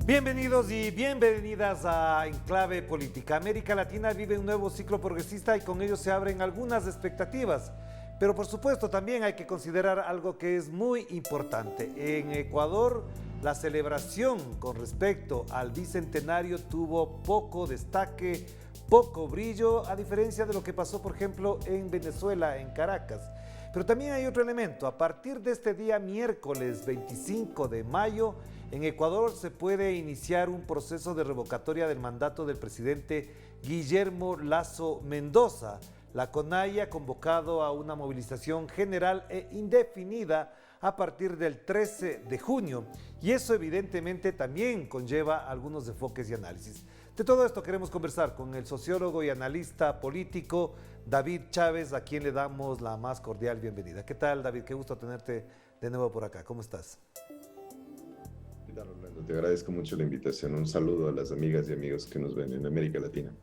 Bienvenidos y bienvenidas a Enclave Política. América Latina vive un nuevo ciclo progresista y con ello se abren algunas expectativas. Pero por supuesto también hay que considerar algo que es muy importante. En Ecuador, la celebración con respecto al bicentenario tuvo poco destaque, poco brillo, a diferencia de lo que pasó, por ejemplo, en Venezuela, en Caracas. Pero también hay otro elemento. A partir de este día miércoles 25 de mayo, en Ecuador se puede iniciar un proceso de revocatoria del mandato del presidente Guillermo Lasso Mendoza. La CONAIE ha convocado a una movilización general e indefinida a partir del 13 de junio y eso evidentemente también conlleva algunos enfoques y análisis. De todo esto queremos conversar con el sociólogo y analista político David Chávez, a quien le damos la más cordial bienvenida. ¿Qué tal, David? Qué gusto tenerte de nuevo por acá. ¿Cómo estás? ¿Qué tal, Orlando? Te agradezco mucho la invitación. Un saludo a las amigas y amigos que nos ven en América Latina.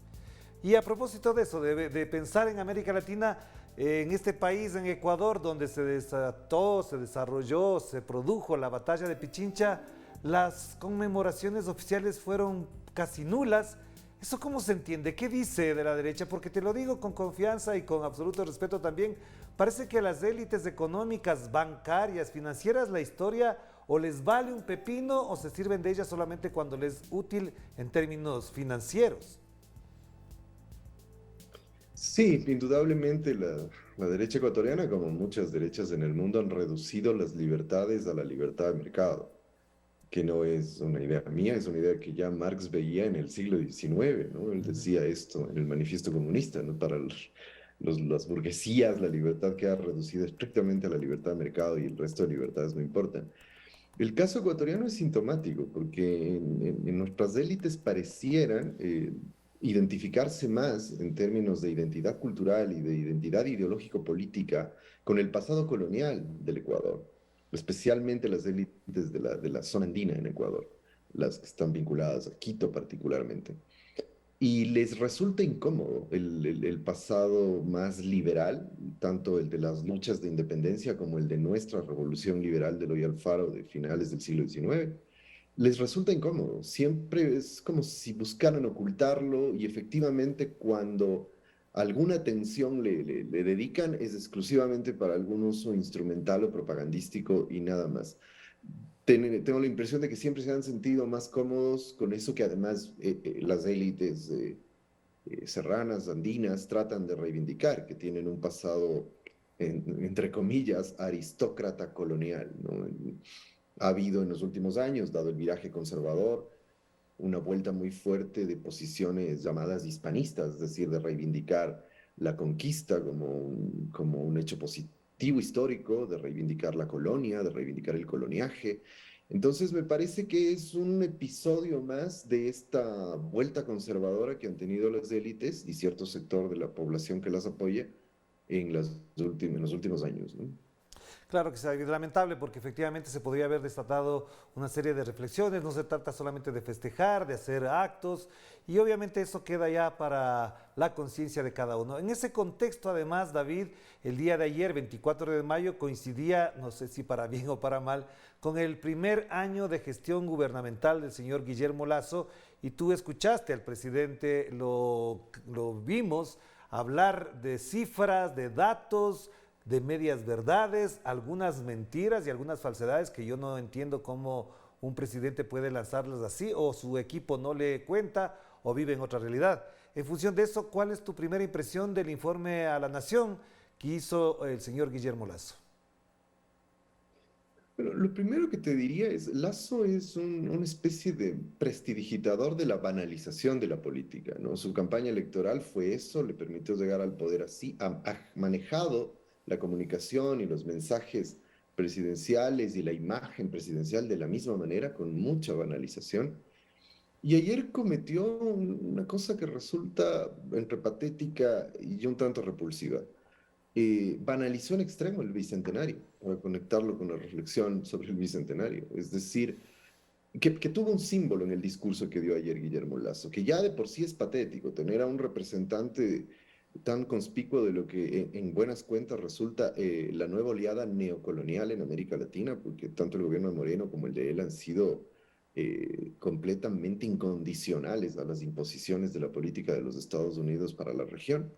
Y a propósito de eso, de pensar en América Latina, en este país, en Ecuador, donde se desató, se desarrolló, se produjo la batalla de Pichincha, las conmemoraciones oficiales fueron casi nulas. ¿Eso cómo se entiende? ¿Qué dice de la derecha? Porque te lo digo con confianza y con absoluto respeto también. Parece que a las élites económicas, bancarias, financieras, la historia o les vale un pepino o se sirven de ella solamente cuando les es útil en términos financieros. Sí, indudablemente la derecha ecuatoriana, como muchas derechas en el mundo, han reducido las libertades a la libertad de mercado, que no es una idea mía, es una idea que ya Marx veía en el siglo XIX, ¿no? Él Ujú. decía esto en el Manifiesto Comunista, ¿no? Para las burguesías, la libertad queda reducida estrictamente a la libertad de mercado y el resto de libertades no importan. El caso ecuatoriano es sintomático porque en nuestras élites parecieran identificarse más en términos de identidad cultural y de identidad ideológico-política con el pasado colonial del Ecuador, especialmente las élites de la zona andina en Ecuador, las que están vinculadas a Quito particularmente. Y les resulta incómodo el pasado más liberal, tanto el de las luchas de independencia como el de nuestra revolución liberal de Eloy Alfaro de finales del siglo XIX. Les resulta incómodo. Siempre es como si buscaran ocultarlo y efectivamente cuando alguna atención le dedican es exclusivamente para algún uso instrumental o propagandístico y nada más. Tengo la impresión de que siempre se han sentido más cómodos con eso que además las élites serranas, andinas, tratan de reivindicar, que tienen un pasado, entre comillas, aristócrata colonial, ¿no? Ha habido en los últimos años, dado el viraje conservador, una vuelta muy fuerte de posiciones llamadas hispanistas, es decir, de reivindicar la conquista como un hecho positivo histórico, de reivindicar la colonia, de reivindicar el coloniaje. Entonces me parece que es un episodio más de esta vuelta conservadora que han tenido las élites y cierto sector de la población que las apoya en los últimos años, ¿no? Claro que es lamentable porque efectivamente se podría haber desatado una serie de reflexiones, no se trata solamente de festejar, de hacer actos y obviamente eso queda ya para la conciencia de cada uno. En ese contexto además, David, el día de ayer, 24 de mayo, coincidía, no sé si para bien o para mal, con el primer año de gestión gubernamental del señor Guillermo Lasso y tú escuchaste al presidente, lo vimos hablar de cifras, de datos, de medias verdades, algunas mentiras y algunas falsedades que yo no entiendo cómo un presidente puede lanzarlas así o su equipo no le cuenta o vive en otra realidad. En función de eso, ¿cuál es tu primera impresión del informe a la Nación que hizo el señor Guillermo Lasso? Bueno, lo primero que te diría es, Lasso es una especie de prestidigitador de la banalización de la política, ¿no? Su campaña electoral fue eso, le permitió llegar al poder así, ha manejado la comunicación y los mensajes presidenciales y la imagen presidencial de la misma manera, con mucha banalización. Y ayer cometió una cosa que resulta entre patética y un tanto repulsiva. Banalizó en extremo el bicentenario, para conectarlo con la reflexión sobre el bicentenario. Es decir, que tuvo un símbolo en el discurso que dio ayer Guillermo Lasso, que ya de por sí es patético tener a un representante tan conspicuo de lo que en buenas cuentas resulta la nueva oleada neocolonial en América Latina, porque tanto el gobierno de Moreno como el de él han sido completamente incondicionales a las imposiciones de la política de los Estados Unidos para la región.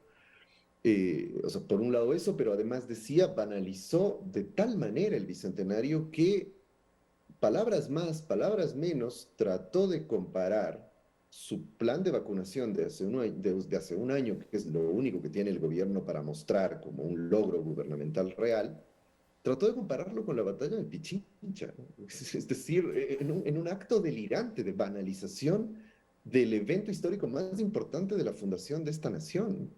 O sea, por un lado eso, pero además decía, banalizó de tal manera el bicentenario que palabras más, palabras menos, trató de comparar su plan de vacunación de hace un año, que es lo único que tiene el gobierno para mostrar como un logro gubernamental real, trató de compararlo con la batalla de Pichincha, ¿no? Es decir, en un acto delirante de banalización del evento histórico más importante de la fundación de esta nación.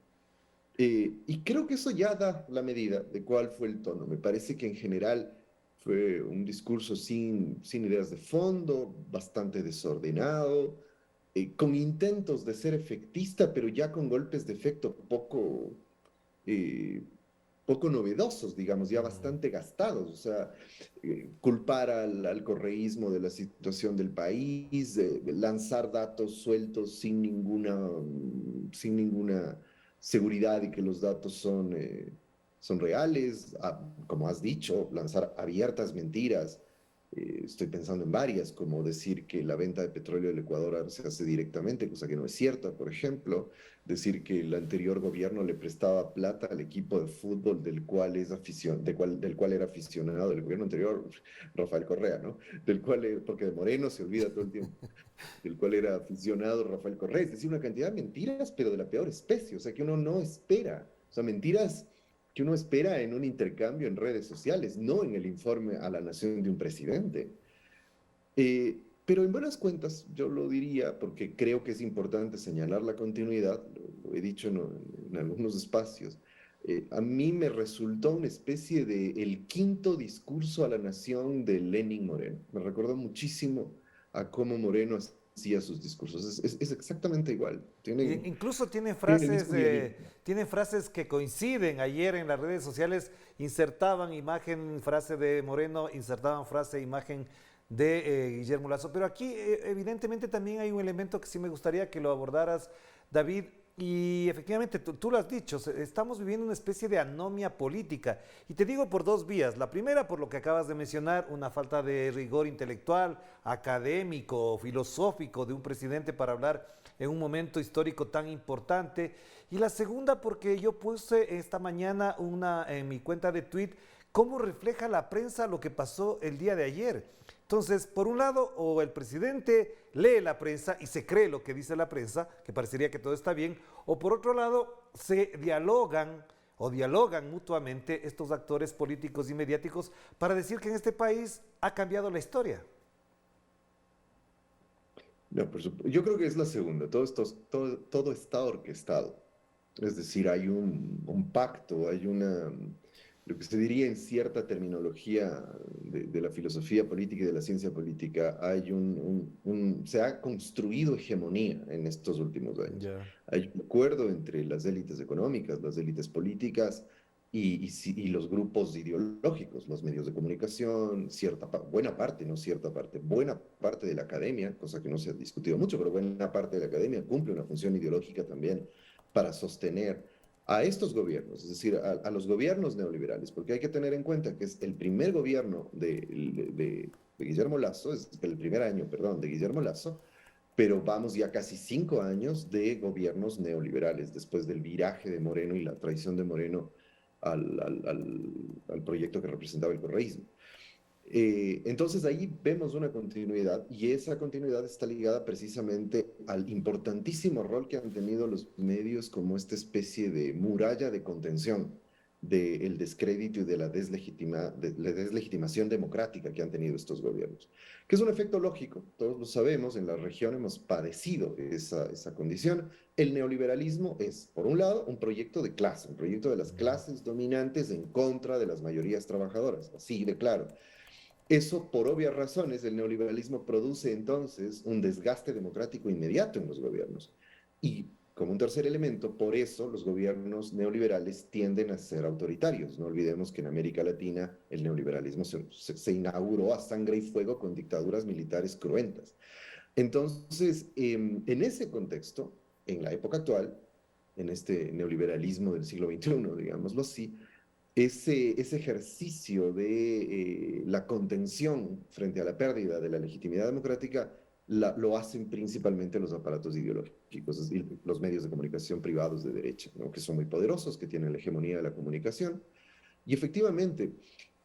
Y creo que eso ya da la medida de cuál fue el tono. Me parece que en general fue un discurso sin ideas de fondo, bastante desordenado, con intentos de ser efectista, pero ya con golpes de efecto eh, poco novedosos, digamos, ya bastante gastados. O sea, culpar al correísmo de la situación del país, lanzar datos sueltos sin ninguna seguridad y que los datos son reales, como has dicho, lanzar abiertas mentiras. Estoy pensando en varias, como decir que la venta de petróleo del Ecuador se hace directamente, cosa que no es cierta, por ejemplo, decir que el anterior gobierno le prestaba plata al equipo de fútbol del cual era aficionado, el gobierno anterior, Rafael Correa, ¿no? Porque de Moreno se olvida todo el tiempo, del cual era aficionado Rafael Correa, es decir, una cantidad de mentiras, pero de la peor especie, o sea, que uno no espera, o sea, mentiras que uno espera en un intercambio en redes sociales, no en el informe a la nación de un presidente. Pero en buenas cuentas, yo lo diría, porque creo que es importante señalar la continuidad, lo he dicho en algunos espacios, a mí me resultó una especie de el quinto discurso a la nación de Lenin Moreno. Me recordó muchísimo a cómo Moreno hacía sus discursos. Es exactamente igual. Incluso Tienen el mismo guionista. tienen frases que coinciden. Ayer en las redes sociales insertaban imagen, frase de Moreno, insertaban frase, imagen de Guillermo Lazo. Pero aquí evidentemente también hay un elemento que sí me gustaría que lo abordaras, David. Y efectivamente, tú lo has dicho, estamos viviendo una especie de anomia política. Y te digo por dos vías. La primera, por lo que acabas de mencionar, una falta de rigor intelectual, académico, filosófico de un presidente para hablar en un momento histórico tan importante. Y la segunda, porque yo puse esta mañana en mi cuenta de tweet cómo refleja la prensa lo que pasó el día de ayer. Entonces, por un lado, o el presidente lee la prensa y se cree lo que dice la prensa, que parecería que todo está bien, o por otro lado, se dialogan mutuamente estos actores políticos y mediáticos para decir que en este país ha cambiado la historia. No, yo creo que es la segunda. Todo está orquestado. Es decir, hay un pacto, lo que se diría en cierta terminología de la filosofía política y de la ciencia política, se ha construido hegemonía en estos últimos años. Ya. Hay un acuerdo entre las élites económicas, las élites políticas y los grupos ideológicos, los medios de comunicación, buena parte, no cierta parte, buena parte de la academia, cosa que no se ha discutido mucho, pero buena parte de la academia cumple una función ideológica también para sostener a estos gobiernos, es decir, a los gobiernos neoliberales, porque hay que tener en cuenta que es el primer gobierno de Guillermo Lazo, es el primer año, perdón, de Guillermo Lazo, pero vamos ya casi 5 años de gobiernos neoliberales, después del viraje de Moreno y la traición de Moreno al proyecto que representaba el correísmo. Entonces ahí vemos una continuidad y esa continuidad está ligada precisamente al importantísimo rol que han tenido los medios como esta especie de muralla de contención del descrédito y de la deslegitimación democrática que han tenido estos gobiernos, que es un efecto lógico, todos lo sabemos, en la región hemos padecido esa condición. El neoliberalismo es, por un lado, un proyecto de clase, un proyecto de las clases dominantes en contra de las mayorías trabajadoras, así de claro. Eso, por obvias razones, el neoliberalismo produce entonces un desgaste democrático inmediato en los gobiernos. Y como un tercer elemento, por eso los gobiernos neoliberales tienden a ser autoritarios. No olvidemos que en América Latina el neoliberalismo se inauguró a sangre y fuego con dictaduras militares cruentas. Entonces, en ese contexto, en la época actual, en este neoliberalismo del siglo XXI, digámoslo así, ese ejercicio de la contención frente a la pérdida de la legitimidad democrática lo hacen principalmente los aparatos ideológicos, es decir, los medios de comunicación privados de derecha, ¿no? Que son muy poderosos, que tienen la hegemonía de la comunicación. Y efectivamente,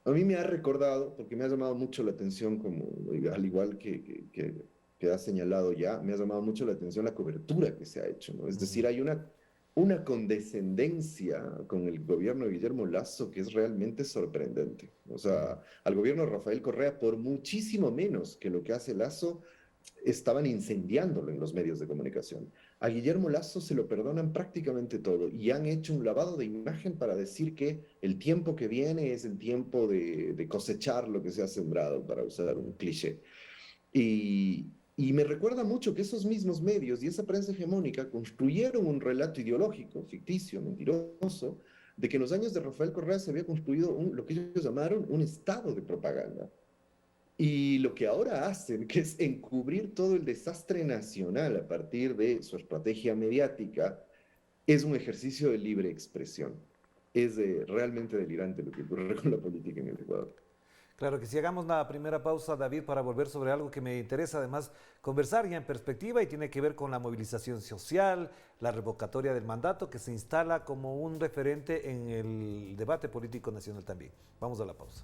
a mí me ha recordado, porque me ha llamado mucho la atención, como, al igual que ha señalado ya, me ha llamado mucho la atención la cobertura que se ha hecho, ¿no? Es decir, hay una condescendencia con el gobierno de Guillermo Lasso que es realmente sorprendente. O sea, al gobierno de Rafael Correa, por muchísimo menos que lo que hace Lasso, estaban incendiándolo en los medios de comunicación. A Guillermo Lasso se lo perdonan prácticamente todo y han hecho un lavado de imagen para decir que el tiempo que viene es el tiempo de cosechar lo que se ha sembrado, para usar un cliché. Y me recuerda mucho que esos mismos medios y esa prensa hegemónica construyeron un relato ideológico, ficticio, mentiroso, de que en los años de Rafael Correa se había construido lo que ellos llamaron un estado de propaganda. Y lo que ahora hacen, que es encubrir todo el desastre nacional a partir de su estrategia mediática, es un ejercicio de libre expresión. Es realmente delirante lo que ocurre con la política en el Ecuador. Claro que si hagamos una primera pausa, David, para volver sobre algo que me interesa además conversar ya en perspectiva y tiene que ver con la movilización social, la revocatoria del mandato que se instala como un referente en el debate político nacional también. Vamos a la pausa.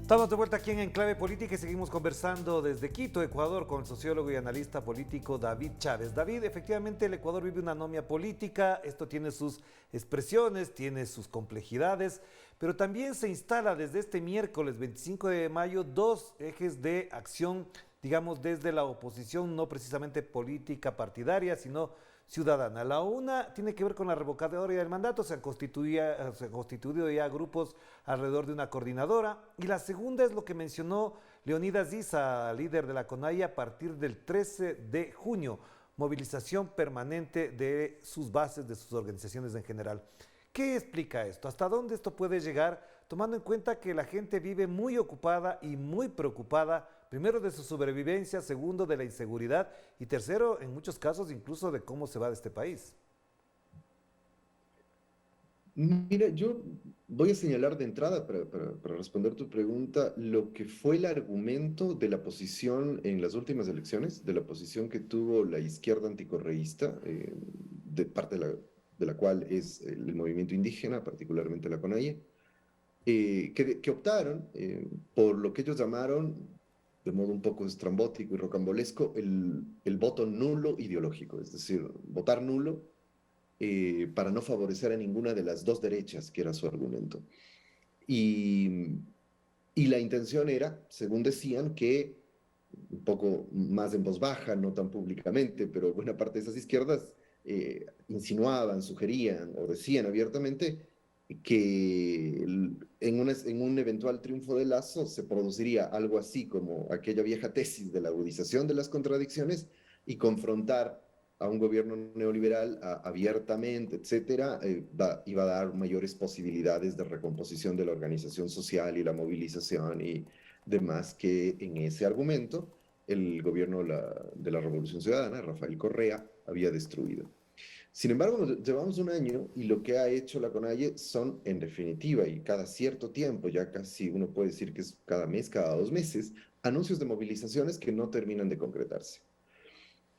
Estamos de vuelta aquí en Enclave Política y seguimos conversando desde Quito, Ecuador, con el sociólogo y analista político David Chávez. David, efectivamente el Ecuador vive una anomia política, esto tiene sus expresiones, tiene sus complejidades, pero también se instala desde este miércoles 25 de mayo dos ejes de acción, digamos, desde la oposición, no precisamente política partidaria, sino ciudadana. La una tiene que ver con la revocatoria del mandato, se han constituido ya grupos alrededor de una coordinadora. Y la segunda es lo que mencionó Leonidas Issa, líder de la CONAIE, a partir del 13 de junio, movilización permanente de sus bases, de sus organizaciones en general. ¿Qué explica esto? ¿Hasta dónde esto puede llegar? Tomando en cuenta que la gente vive muy ocupada y muy preocupada, primero de su sobrevivencia, segundo de la inseguridad y tercero, en muchos casos, incluso de cómo se va de este país. Mira, yo voy a señalar de entrada para responder tu pregunta lo que fue el argumento de la posición en las últimas elecciones, de la posición que tuvo la izquierda anticorreísta, de parte de la cual es el movimiento indígena, particularmente la CONAIE, que optaron por lo que ellos llamaron, de modo un poco estrambótico y rocambolesco, el voto nulo ideológico, es decir, votar nulo para no favorecer a ninguna de las dos derechas, que era su argumento. Y, y la intención era, según decían, que un poco más en voz baja, no tan públicamente, pero buena parte de esas izquierdas insinuaban, sugerían o decían abiertamente que en un eventual triunfo de Lasso se produciría algo así como aquella vieja tesis de la agudización de las contradicciones y confrontar a un gobierno neoliberal abiertamente, etcétera, iba a dar mayores posibilidades de recomposición de la organización social y la movilización y demás que en ese argumento el gobierno de la Revolución Ciudadana, Rafael Correa, había destruido. Sin embargo, llevamos un año y lo que ha hecho la CONAIE son, en definitiva, y cada cierto tiempo, ya casi uno puede decir que es cada mes, cada 2 meses, anuncios de movilizaciones que no terminan de concretarse.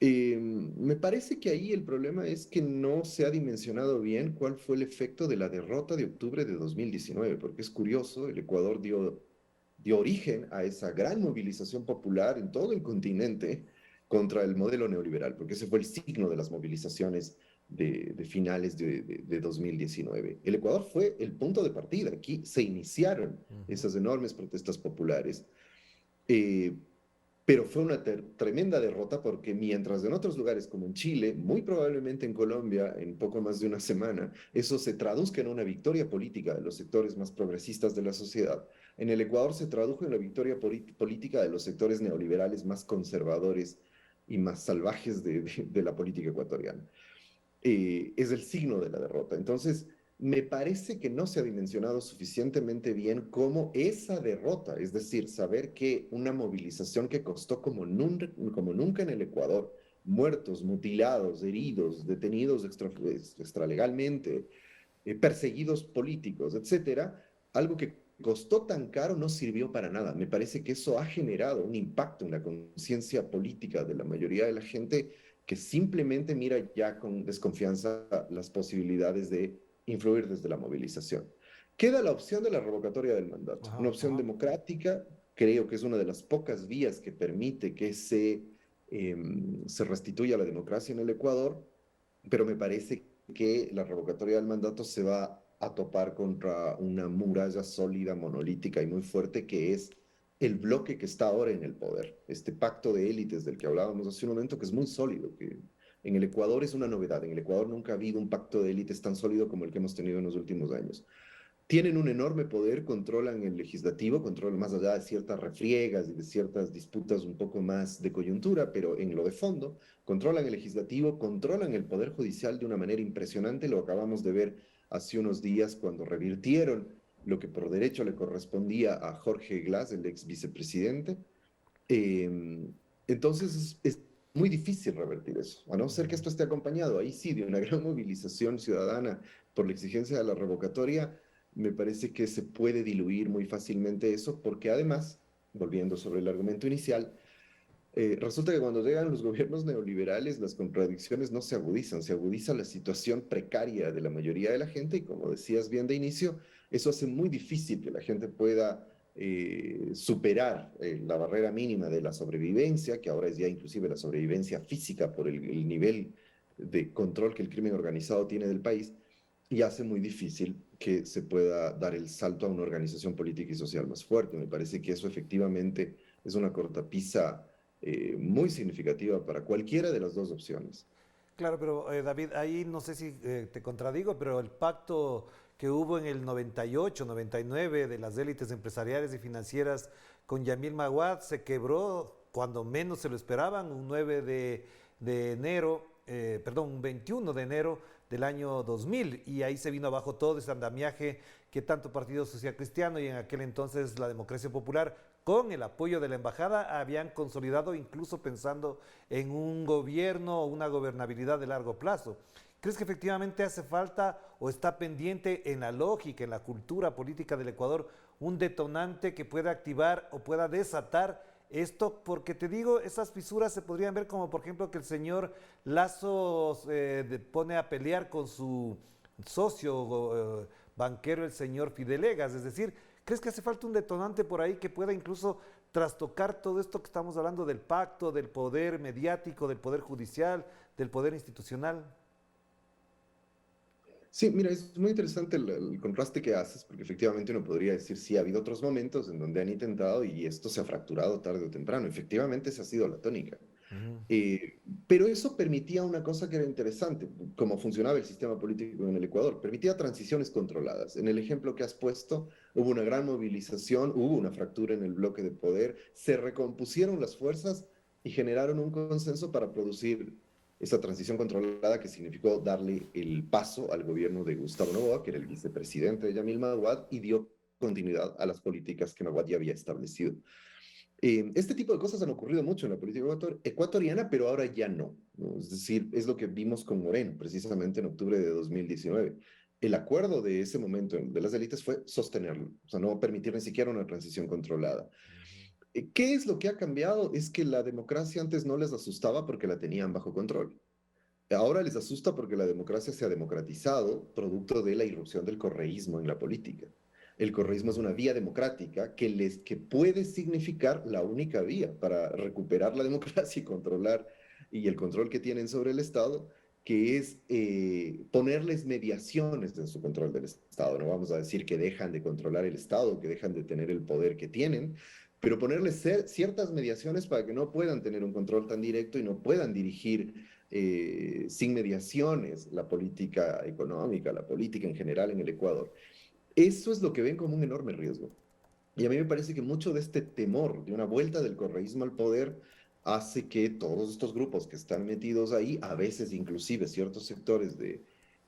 Me parece que ahí el problema es que no se ha dimensionado bien cuál fue el efecto de la derrota de octubre de 2019, porque es curioso, el Ecuador dio origen a esa gran movilización popular en todo el continente contra el modelo neoliberal, porque ese fue el signo de las movilizaciones de finales de 2019. El Ecuador fue el punto de partida, aquí se iniciaron esas enormes protestas populares. Eh, pero fue una tremenda derrota porque mientras en otros lugares como en Chile, muy probablemente en Colombia, en poco más de una semana, eso se traduzca en una victoria política de los sectores más progresistas de la sociedad, en el Ecuador se tradujo en la victoria política de los sectores neoliberales más conservadores y más salvajes de la política ecuatoriana. Es el signo de la derrota. Entonces, me parece que no se ha dimensionado suficientemente bien cómo esa derrota, es decir, saber que una movilización que costó como nunca en el Ecuador, muertos, mutilados, heridos, detenidos extralegalmente, perseguidos políticos, etcétera, algo que costó tan caro no sirvió para nada. Me parece que eso ha generado un impacto en la conciencia política de la mayoría de la gente que simplemente mira ya con desconfianza las posibilidades de influir desde la movilización. Queda la opción de la revocatoria del mandato, una Ajá, opción ajá. democrática, creo que es una de las pocas vías que permite que se restituya la democracia en el Ecuador, pero me parece que la revocatoria del mandato se va a topar contra una muralla sólida, monolítica y muy fuerte que es el bloque que está ahora en el poder, este pacto de élites del que hablábamos hace un momento, que es muy sólido, que en el Ecuador es una novedad. En el Ecuador nunca ha habido un pacto de élites tan sólido como el que hemos tenido en los últimos años. Tienen un enorme poder, controlan el legislativo, controlan más allá de ciertas refriegas y de ciertas disputas un poco más de coyuntura, pero en lo de fondo, controlan el legislativo, controlan el poder judicial de una manera impresionante. Lo acabamos de ver hace unos días cuando revirtieron lo que por derecho le correspondía a Jorge Glass, el ex vicepresidente. Eh, entonces es muy difícil revertir eso, a no ser que esto esté acompañado, ahí sí, de una gran movilización ciudadana por la exigencia de la revocatoria. Me parece que se puede diluir muy fácilmente eso, porque además, volviendo sobre el argumento inicial, resulta que cuando llegan los gobiernos neoliberales, las contradicciones no se agudiza la situación precaria de la mayoría de la gente y como decías bien de inicio, eso hace muy difícil que la gente pueda superar la barrera mínima de la sobrevivencia, que ahora es ya inclusive la sobrevivencia física por el nivel de control que el crimen organizado tiene del país, y hace muy difícil que se pueda dar el salto a una organización política y social más fuerte. Me parece que eso efectivamente es una cortapisa muy significativa para cualquiera de las dos opciones. Claro, pero David, ahí no sé si te contradigo, pero el pacto que hubo en el 98, 99 de las élites empresariales y financieras con Yamil Maguad se quebró cuando menos se lo esperaban, un 9 de enero, perdón, un 21 de enero del año 2000, y ahí se vino abajo todo ese andamiaje que tanto Partido Social Cristiano y en aquel entonces la Democracia Popular, con el apoyo de la embajada, habían consolidado, incluso pensando en un gobierno o una gobernabilidad de largo plazo. ¿Crees que efectivamente hace falta o está pendiente en la lógica, en la cultura política del Ecuador, un detonante que pueda activar o pueda desatar esto? Porque te digo, esas fisuras se podrían ver como, por ejemplo, que el señor Lazo pone a pelear con su socio banquero, el señor Fidelegas. Es decir, ¿crees que hace falta un detonante por ahí que pueda incluso trastocar todo esto que estamos hablando del pacto, del poder mediático, del poder judicial, del poder institucional? Sí, mira, es muy interesante el contraste que haces, porque efectivamente uno podría decir, sí, ha habido otros momentos en donde han intentado y esto se ha fracturado tarde o temprano. Efectivamente, esa ha sido la tónica. Ujú. Pero eso permitía una cosa que era interesante, cómo funcionaba el sistema político en el Ecuador. Permitía transiciones controladas. En el ejemplo que has puesto, hubo una gran movilización, hubo una fractura en el bloque de poder, se recompusieron las fuerzas y generaron un consenso para producir esa transición controlada que significó darle el paso al gobierno de Gustavo Noboa, que era el vicepresidente de Yamil Maguad, y dio continuidad a las políticas que Maguad ya había establecido. Este tipo de cosas han ocurrido mucho en la política ecuatoriana, pero ahora ya no, ¿no? Es decir, es lo que vimos con Moreno, precisamente en octubre de 2019. El acuerdo de ese momento de las élites fue sostenerlo, o sea, no permitir ni siquiera una transición controlada. ¿Qué es lo que ha cambiado? Es que la democracia antes no les asustaba porque la tenían bajo control. Ahora les asusta porque la democracia se ha democratizado producto de la irrupción del correísmo en la política. El correísmo es una vía democrática que puede significar la única vía para recuperar la democracia y controlar, y el control que tienen sobre el Estado, que es ponerles mediaciones en su control del Estado. No vamos a decir que dejan de controlar el Estado, que dejan de tener el poder que tienen, pero ponerles ciertas mediaciones para que no puedan tener un control tan directo y no puedan dirigir sin mediaciones la política económica, la política en general en el Ecuador. Eso es lo que ven como un enorme riesgo. Y a mí me parece que mucho de este temor de una vuelta del correísmo al poder hace que todos estos grupos que están metidos ahí, a veces inclusive ciertos sectores de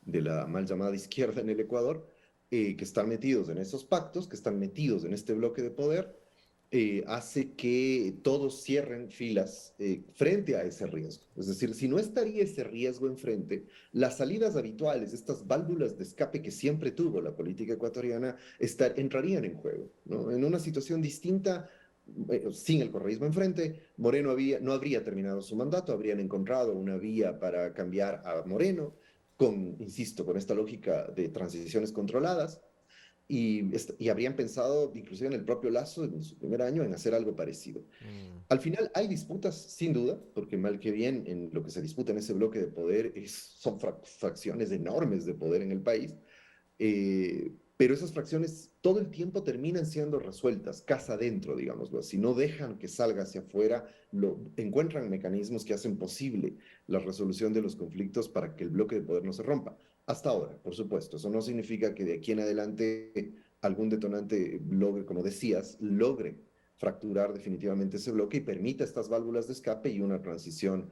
la mal llamada izquierda en el Ecuador, que están metidos en esos pactos, que están metidos en este bloque de poder, hace que todos cierren filas frente a ese riesgo. Es decir, si no estaría ese riesgo enfrente, las salidas habituales, estas válvulas de escape que siempre tuvo la política ecuatoriana, entrarían en juego, ¿no? En una situación distinta, sin el correísmo enfrente, Moreno no habría terminado su mandato, habrían encontrado una vía para cambiar a Moreno, insisto, con esta lógica de transiciones controladas, y habrían pensado, inclusive en el propio Lazo, en su primer año, en hacer algo parecido. Mm. Al final hay disputas, sin duda, porque mal que bien, en lo que se disputa en ese bloque de poder son fracciones enormes de poder en el país, pero esas fracciones todo el tiempo terminan siendo resueltas, casa adentro, digámoslo así, no dejan que salga hacia afuera, encuentran mecanismos que hacen posible la resolución de los conflictos para que el bloque de poder no se rompa. Hasta ahora, por supuesto, eso no significa que de aquí en adelante algún detonante logre, como decías, logre fracturar definitivamente ese bloque y permita estas válvulas de escape y una transición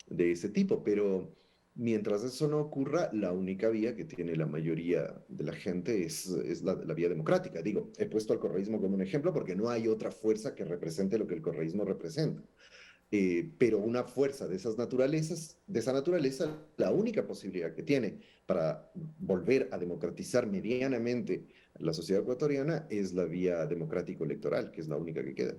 de ese tipo, pero mientras eso no ocurra, la única vía que tiene la mayoría de la gente es la vía democrática. Digo, he puesto al correísmo como un ejemplo porque no hay otra fuerza que represente lo que el correísmo representa. Pero una fuerza de esa naturaleza, la única posibilidad que tiene para volver a democratizar medianamente la sociedad ecuatoriana es la vía democrático-electoral, que es la única que queda.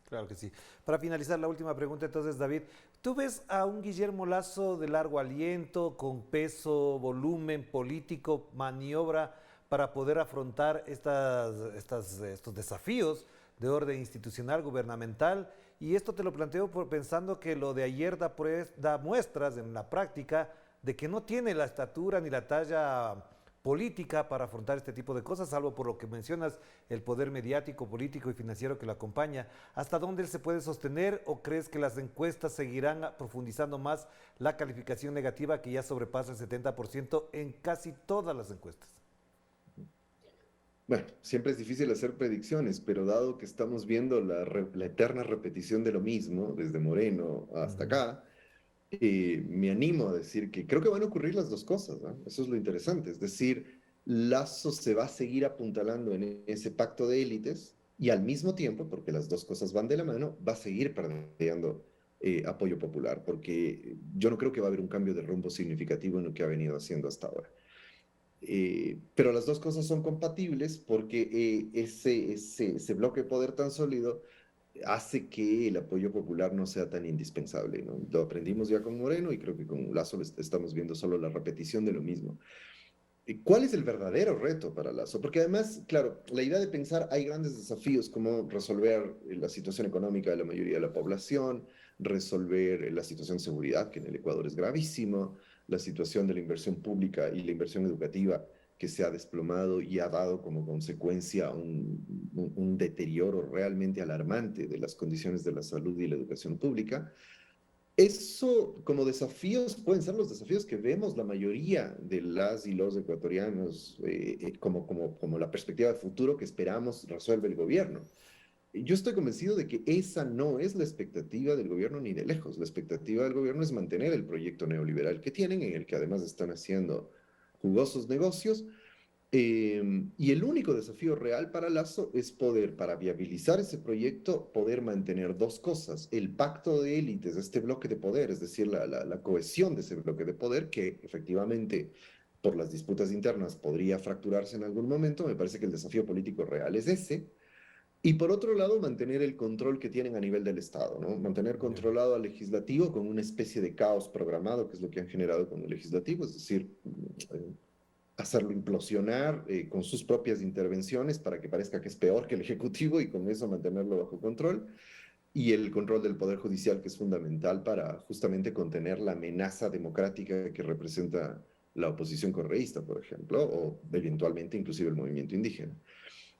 Claro que sí. Para finalizar, la última pregunta entonces, David, ¿tú ves a un Guillermo Lazo de largo aliento, con peso, volumen político, maniobra para poder afrontar estos desafíos de orden institucional, gubernamental? Y esto te lo planteo pensando que lo de ayer da muestras en la práctica de que no tiene la estatura ni la talla política para afrontar este tipo de cosas, salvo por lo que mencionas, el poder mediático, político y financiero que lo acompaña. ¿Hasta dónde él se puede sostener o crees que las encuestas seguirán profundizando más la calificación negativa que ya sobrepasa el 70% en casi todas las encuestas? Bueno, siempre es difícil hacer predicciones, pero dado que estamos viendo la eterna repetición de lo mismo, desde Moreno hasta Ujú. acá, me animo a decir que creo que van a ocurrir las dos cosas, ¿no? Eso es lo interesante. Es decir, Lazo se va a seguir apuntalando en ese pacto de élites y al mismo tiempo, porque las dos cosas van de la mano, va a seguir perdiendo apoyo popular, porque yo no creo que va a haber un cambio de rumbo significativo en lo que ha venido haciendo hasta ahora. Pero las dos cosas son compatibles porque ese bloque de poder tan sólido hace que el apoyo popular no sea tan indispensable, ¿no? Lo aprendimos ya con Moreno y creo que con Lazo estamos viendo solo la repetición de lo mismo. ¿Cuál es el verdadero reto para Lazo? Porque además, claro, la idea de pensar hay grandes desafíos como resolver la situación económica de la mayoría de la población, resolver la situación de seguridad, que en el Ecuador es gravísimo, la situación de la inversión pública y la inversión educativa que se ha desplomado y ha dado como consecuencia un deterioro realmente alarmante de las condiciones de la salud y la educación pública. Eso como desafíos pueden ser los desafíos que vemos la mayoría de las y los ecuatorianos como la perspectiva de futuro que esperamos resuelve el gobierno. Yo estoy convencido de que esa no es la expectativa del gobierno ni de lejos. La expectativa del gobierno es mantener el proyecto neoliberal que tienen, en el que además están haciendo jugosos negocios, y el único desafío real para Lazo es poder, para viabilizar ese proyecto, poder mantener dos cosas. El pacto de élites de este bloque de poder, es decir, la cohesión de ese bloque de poder, que efectivamente por las disputas internas podría fracturarse en algún momento. Me parece que el desafío político real es ese. Y por otro lado, mantener el control que tienen a nivel del Estado, ¿no? Mantener Ya. controlado al legislativo con una especie de caos programado, que es lo que han generado con el legislativo, es decir, hacerlo implosionar con sus propias intervenciones para que parezca que es peor que el Ejecutivo y con eso mantenerlo bajo control. Y el control del Poder Judicial, que es fundamental para justamente contener la amenaza democrática que representa la oposición correísta, por ejemplo, o eventualmente inclusive el movimiento indígena.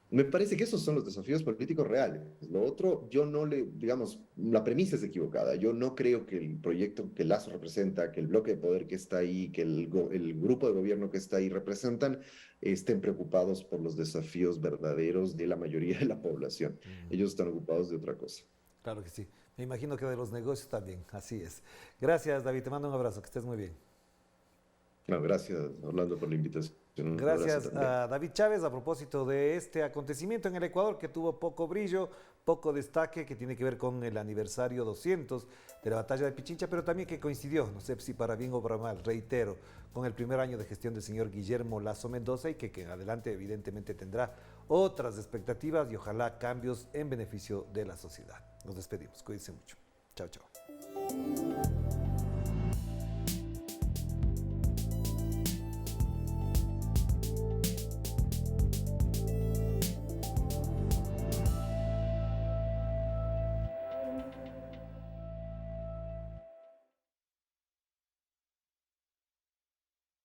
Me parece que esos son los desafíos políticos reales. Lo otro, yo no le, digamos, la premisa es equivocada. Yo no creo que el proyecto que Lazo representa, que el bloque de poder que está ahí, que el grupo de gobierno que está ahí representan, estén preocupados por los desafíos verdaderos de la mayoría de la población. Ellos están ocupados de otra cosa. Claro que sí. Me imagino que de los negocios también, así es. Gracias, David, te mando un abrazo, que estés muy bien. No, gracias, Orlando, por la invitación. Un abrazo Gracias también. a David Chávez a propósito de este acontecimiento en el Ecuador que tuvo poco brillo, poco destaque, que tiene que ver con el aniversario 200 de la batalla de Pichincha, pero también que coincidió, no sé si para bien o para mal, reitero, con el primer año de gestión del señor Guillermo Lasso Mendoza y que en adelante evidentemente tendrá otras expectativas y ojalá cambios en beneficio de la sociedad. Nos despedimos, cuídense mucho. Chao, chao.